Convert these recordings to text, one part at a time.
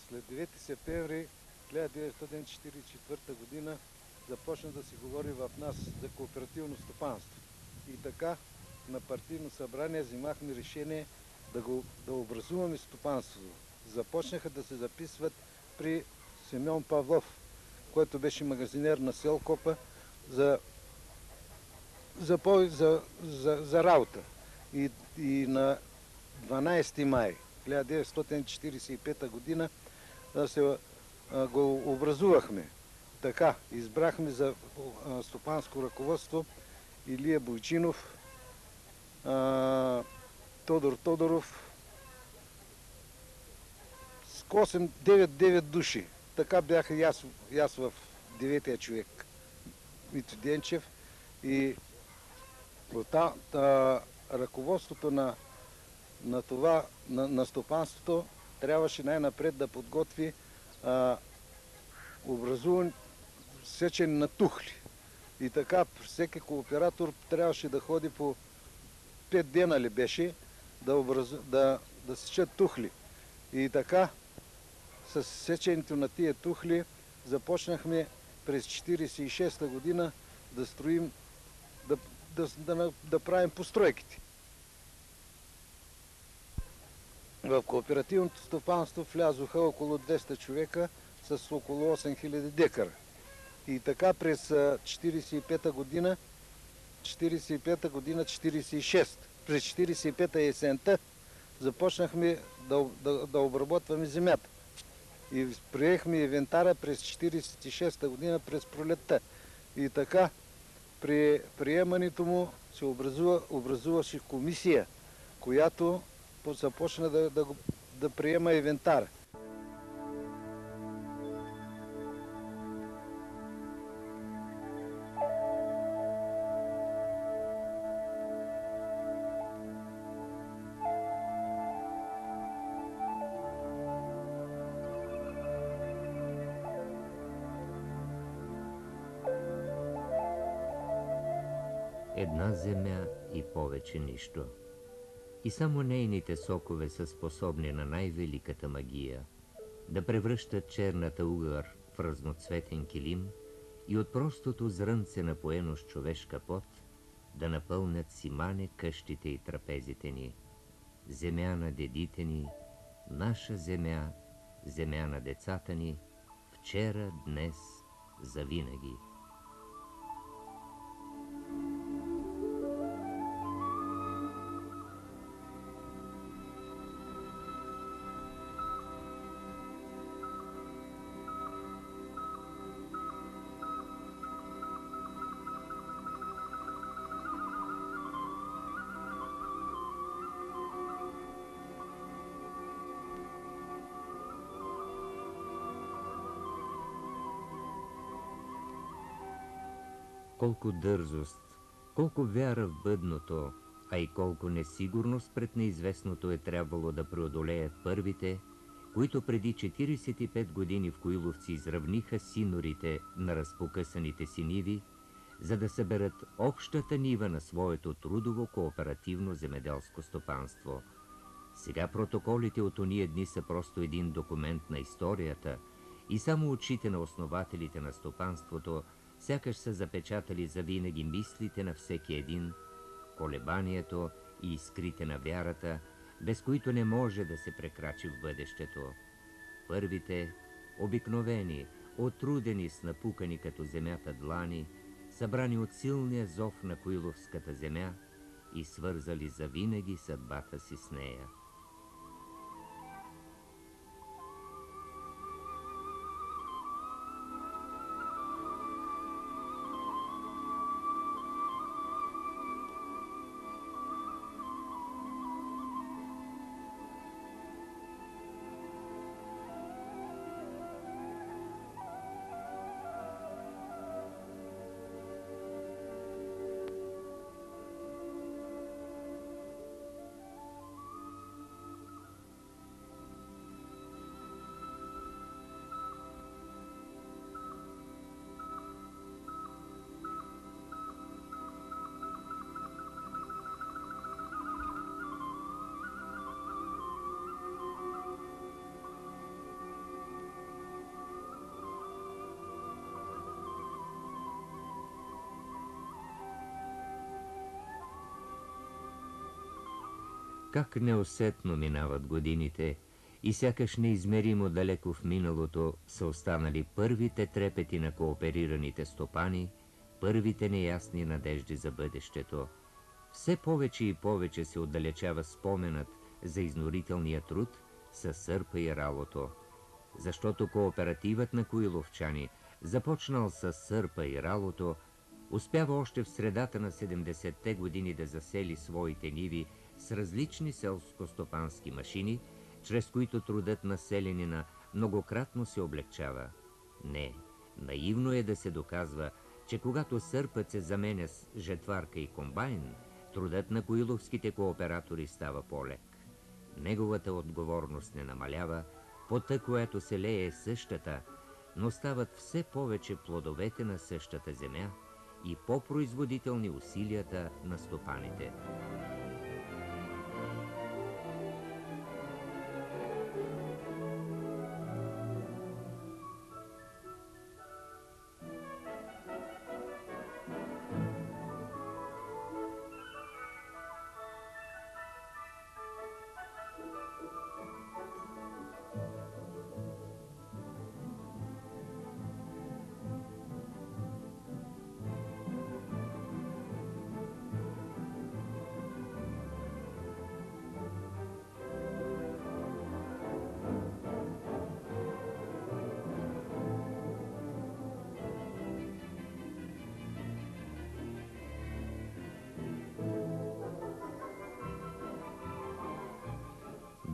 След 9 септември 1944 година започна да се говори в нас за кооперативно стопанство. И така на партийно събрание взимахме решение да образуваме стопанството. Започнаха да се записват при Семен Павлов, който беше магазинер на село Копа за работа. И на 12 май 1945 година го образувахме. Така, избрахме за стопанско ръководство Илия Бойчинов, Тодор Тодоров, с 9 души. Така бяха и аз в 9-я човек, Мито Денчев. И от ръководството на стопанството трябваше най-напред да подготви образуване сечене на тухли. И така всеки кооператор трябваше да ходи по 5 дена ли беше да сечат тухли. И така с сеченето на тия тухли започнахме през 1946 година да строим, да правим постройките. В кооперативното стопанство влязоха около 200 човека с около 8000 декара. И така през 45-та година, 46, през 45-та есента започнахме да обработваме земята. И приехме инвентара през 46-та година, през пролетта. И така при приемането му се образуваше комисия, която започна да приема инвентар. Една земя и повече нищо. И само нейните сокове са способни на най-великата магия да превръщат черната угър в разноцветен килим и от простото зрънце напоено с човешка пот да напълнят симане къщите и трапезите ни. Земя на дедите ни, наша земя, земя на децата ни, вчера, днес, завинаги. Колко дързост, колко вяра в бъдното, а и колко несигурност пред неизвестното е трябвало да преодолеят първите, които преди 45 години в Коиловци изравниха синорите на разпокъсаните си ниви, за да съберат общата нива на своето трудово кооперативно земеделско стопанство. Сега протоколите от ония дни са просто един документ на историята и само очите на основателите на стопанството сякаш са запечатали завинаги мислите на всеки един, колебанието и искрите на вярата, без които не може да се прекрачи в бъдещето. Първите, обикновени, отрудени с напукани като земята длани, събрани от силния зов на Коиловската земя и свързали завинаги съдбата си с нея. Как неусетно минават годините и сякаш неизмеримо далеко в миналото са останали първите трепети на кооперираните стопани, първите неясни надежди за бъдещето. Все повече и повече се отдалечава споменът за изнурителния труд със сърпа и ралото. Защото кооперативът на коиловчани, започнал с сърпа и ралото, успява още в средата на 70-те години да засели своите ниви с различни селско-стопански машини, чрез които трудът на селянина многократно се облегчава. Не, наивно е да се доказва, че когато сърпът се заменя с жетварка и комбайн, трудът на коиловските кооператори става по-лек. Неговата отговорност не намалява, пота, която се лее е същата, но стават все повече плодовете на същата земя и по-производителни усилията на стопаните.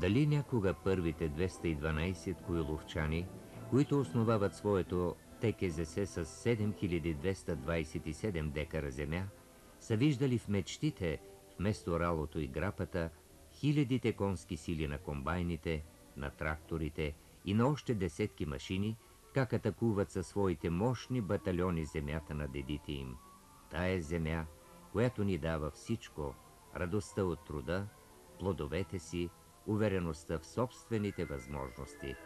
Дали някога първите 212 коиловчани, които основават своето ТКЗС с 7227 декара земя, са виждали в мечтите, вместо ралото и грапата, хилядите конски сили на комбайните, на тракторите и на още десетки машини, как атакуват със своите мощни батальони земята на дедите им. Тая земя, която ни дава всичко, радостта от труда, плодовете си, увереността в собствените възможности.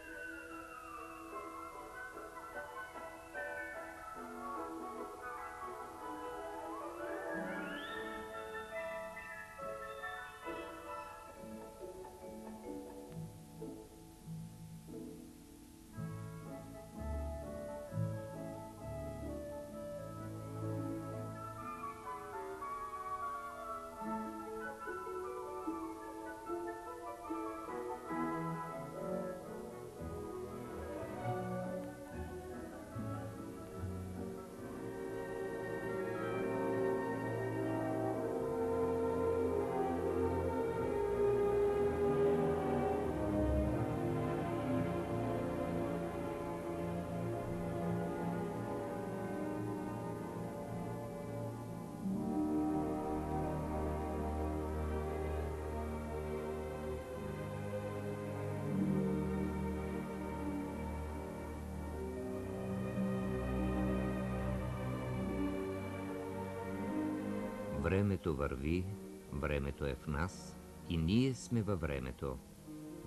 Времето върви, времето е в нас и ние сме във времето.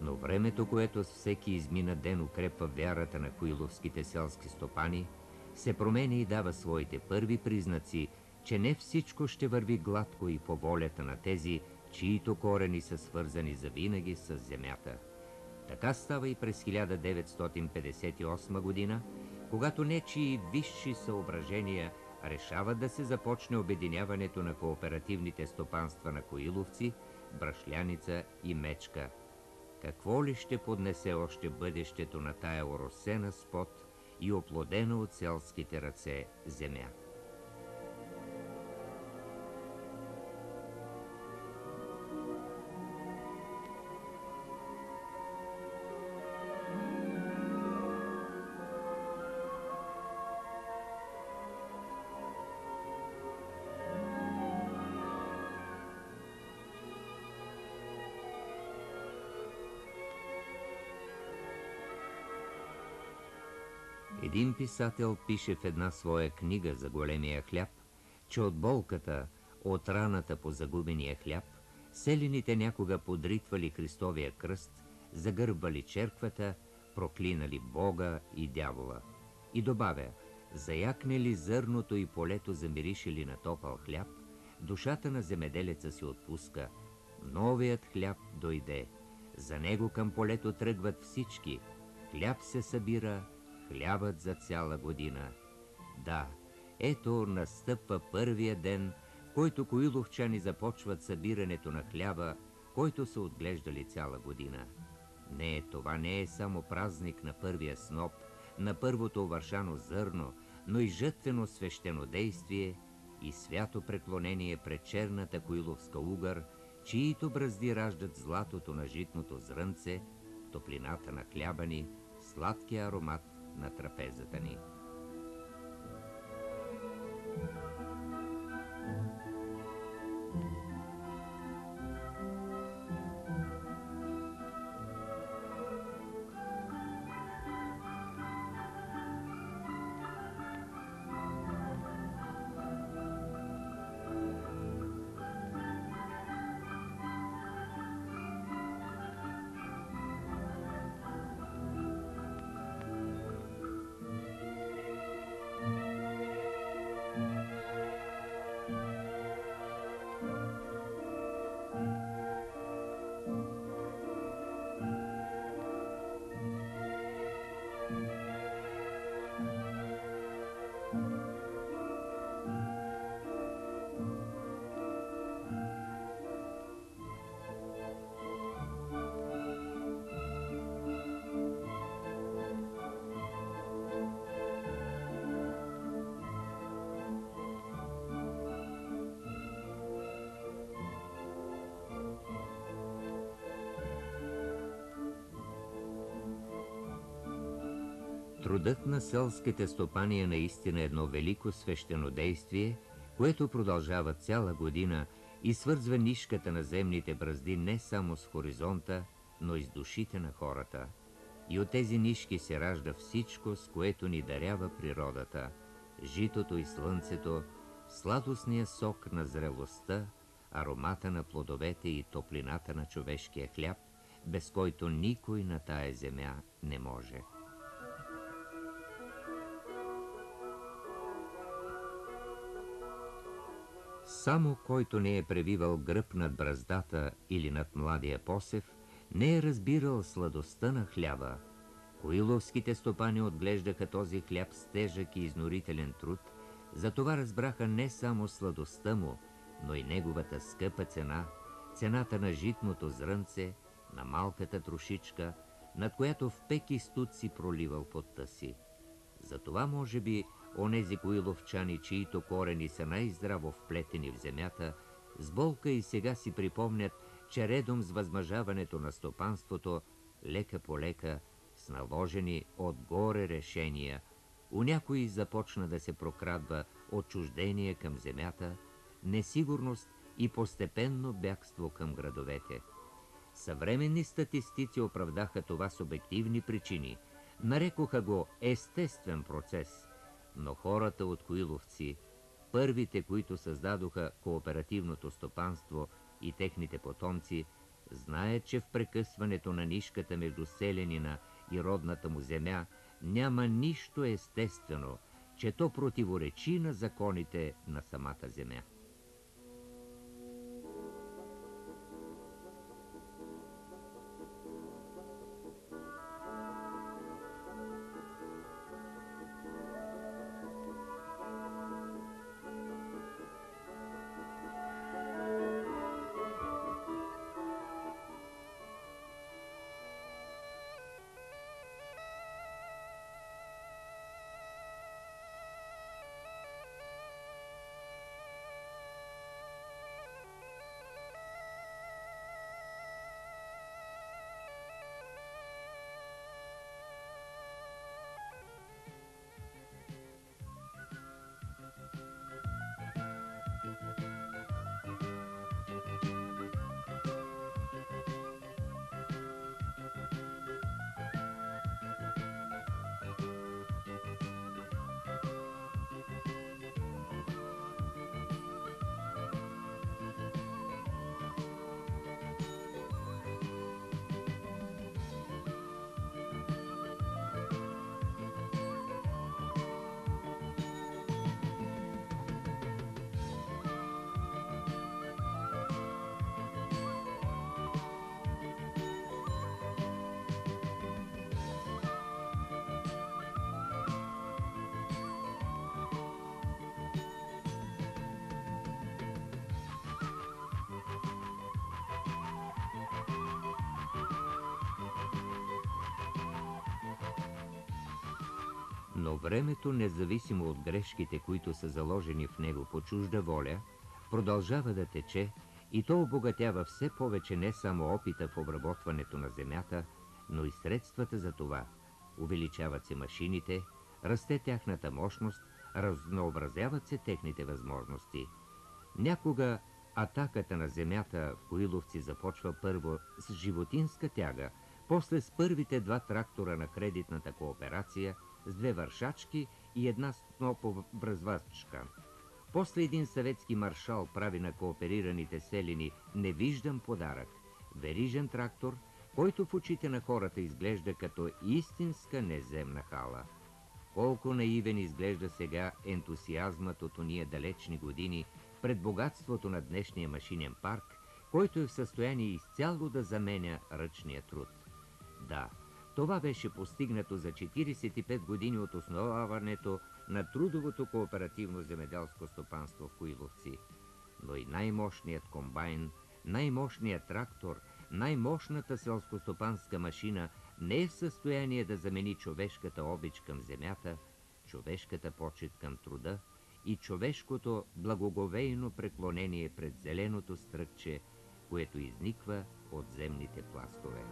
Но времето, което с всеки измина ден укрепва вярата на коиловските селски стопани, се променя и дава своите първи признаци, че не всичко ще върви гладко и по волята на тези, чието корени са свързани завинаги с земята. Така става и през 1958 година, когато нечии висши съображения решават да се започне обединяването на кооперативните стопанства на коиловци, брашляница и мечка. Какво ли ще поднесе още бъдещето на тая оросена с пот и оплодена от селските ръце земя? Един писател пише в една своя книга за големия хляб, че от болката, от раната по загубения хляб, селяните някога подритвали Христовия кръст, загърбвали черквата, проклинали Бога и дявола. И добавя, заякнели зърното и полето замиришели на топъл хляб, душата на земеделеца се отпуска, Новият хляб дойде. За него към полето тръгват всички. Хляб се събира, хлябът за цяла година. Да, ето настъпва първия ден, в който коиловчани започват събирането на хляба, който са отглеждали цяла година. Не, това не е само празник на първия сноп, на първото овършано зърно, но и жътвено свещенодействие и свято преклонение пред черната коиловска угър, чието бразди раждат златото на житното зрънце, топлината на хляба ни, сладкия аромат на трапезата ни. Трудът на селските стопани е наистина едно велико свещенодействие, което продължава цяла година и свързва нишката на земните бразди не само с хоризонта, но и с душите на хората. И от тези нишки се ражда всичко, с което ни дарява природата – житото и слънцето, сладостния сок на зрелостта, аромата на плодовете и топлината на човешкия хляб, без който никой на тая земя не може. Само който не е превивал гръб над браздата или над младия посев, не е разбирал сладостта на хляба. Коиловските стопани отглеждаха този хляб с тежък и изнурителен труд, затова разбраха не само сладостта му, но и неговата скъпа цена, цената на житното зрънце, на малката трошичка, над която в пек и студ си проливал потта си. Затова, може би, онези коиловчани, чието корени са най-здраво вплетени в земята, с болка и сега си припомнят, че редом с възмъжаването на стопанството, лека по лека, с наложени отгоре решения, у някои започна да се прокрадва отчуждение към земята, несигурност и постепенно бягство към градовете. Съвременни статистици оправдаха това с обективни причини, нарекоха го естествен процес, но хората от Коиловци, първите, които създадоха кооперативното стопанство и техните потомци, знаят, че в прекъсването на нишката между селянина и родната му земя няма нищо естествено, че то противоречи на законите на самата земя. Но времето, независимо от грешките, които са заложени в него по чужда воля, продължава да тече и то обогатява все повече не само опита в обработването на земята, но и средствата за това. Увеличават се машините, расте тяхната мощност, разнообразяват се техните възможности. Някога атаката на земята в Коиловци започва първо с животинска тяга, после с първите 2 трактора на кредитната кооперация, с 2 вършачки и 1 снопобръзвачка. После един съветски маршал прави на кооперираните селени невиждан подарък – верижен трактор, който в очите на хората изглежда като истинска неземна хала. Колко наивен изглежда сега ентусиазмът от ония далечни години пред богатството на днешния машинен парк, който е в състояние изцяло да заменя ръчния труд. Да, това беше постигнато за 45 години от основаването на трудовото кооперативно земеделско стопанство в Коиловци. Но и най-мощният комбайн, най-мощният трактор, най-мощната селскостопанска машина не е в състояние да замени човешката обич към земята, човешката почет към труда и човешкото благоговейно преклонение пред зеленото стръкче, което изниква от земните пластове.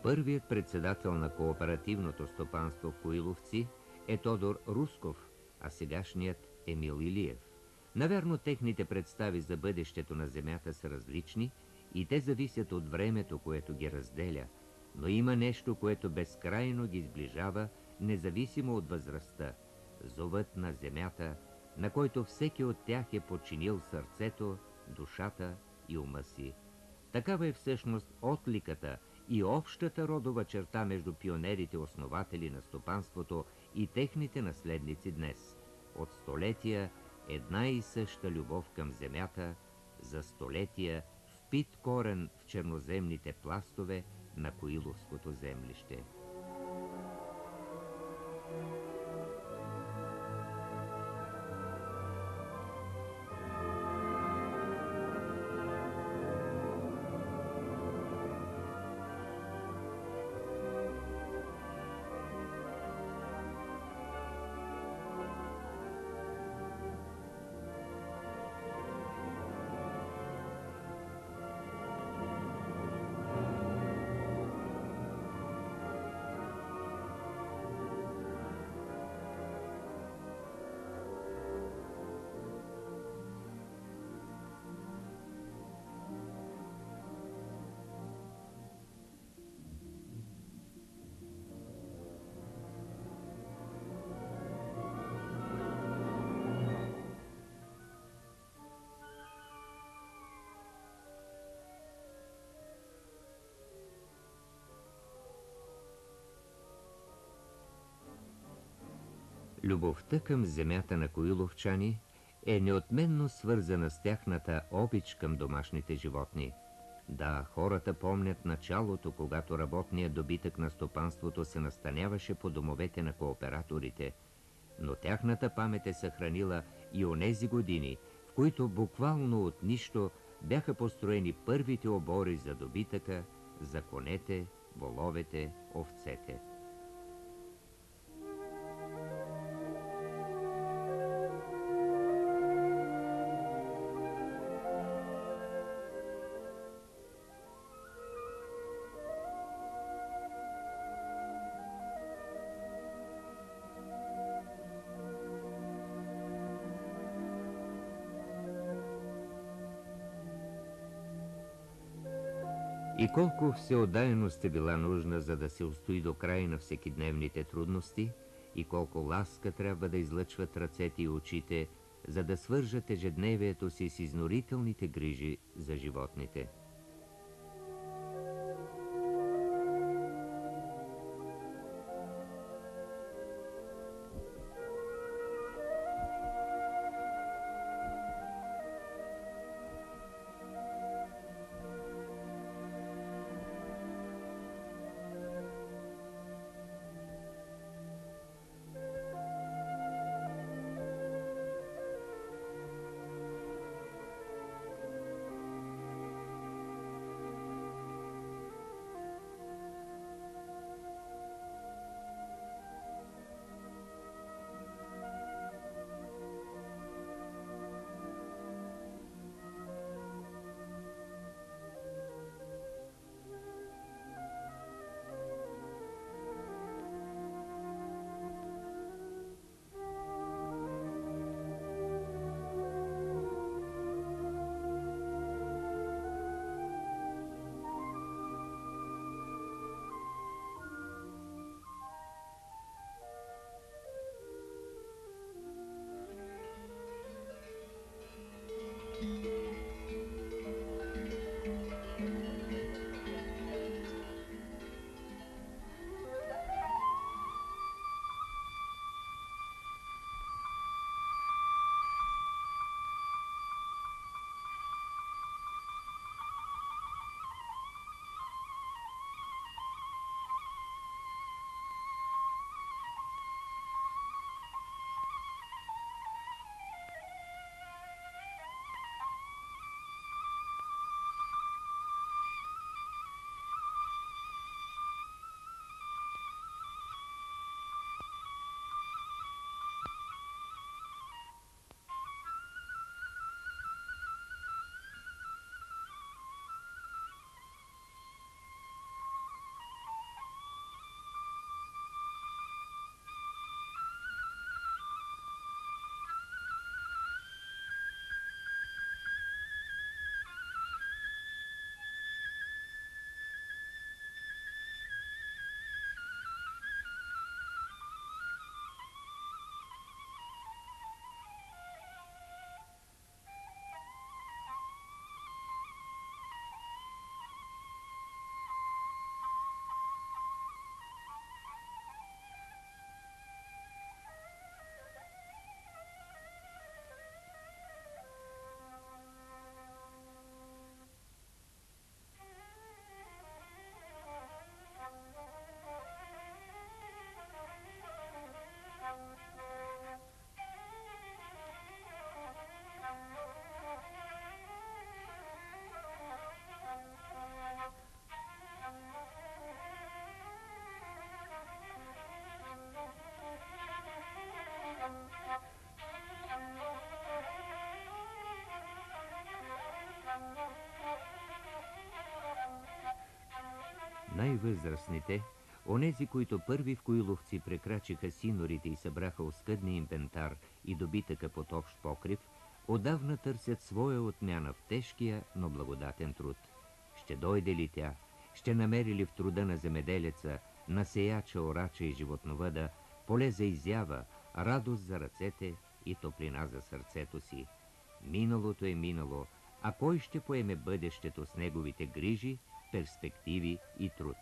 Първият председател на кооперативното стопанство в Коиловци е Тодор Русков, а сегашният Емил Илиев. Наверно, техните представи за бъдещето на земята са различни и те зависят от времето, което ги разделя, но има нещо, което безкрайно ги сближава, независимо от възрастта – зовът на земята, на който всеки от тях е подчинил сърцето, душата и ума си. Такава е всъщност отликата и общата родова черта между пионерите-основатели на стопанството и техните наследници днес. От столетия една и съща любов към земята, за столетия впит корен в черноземните пластове на Коиловското землище. Любовта към земята на коиловчани е неотменно свързана с тяхната обич към домашните животни. Да, хората помнят началото, когато работният добитък на стопанството се настаняваше по домовете на кооператорите, но тяхната памет е съхранила и онези години, в които буквално от нищо бяха построени първите обори за добитъка, за конете, воловете, овцете. И колко всеотдайност е била нужна, за да се устои до край на всекидневните трудности, и колко ласка трябва да излъчват ръцете и очите, за да свържат ежедневието си с изнорителните грижи за животните. Най-възрастните, онези, които първи в Коиловци прекрачиха синорите и събраха оскъдния инвентар и добитъка под общ покрив, отдавна търсят своя отмяна в тежкия, но благодатен труд. Ще дойде ли тя? Ще намери ли в труда на земеделеца, на сеяча, орача и животновъда поле за изява, радост за ръцете и топлина за сърцето си? Миналото е минало, а кой ще поеме бъдещето с неговите грижи, перспективи и труд?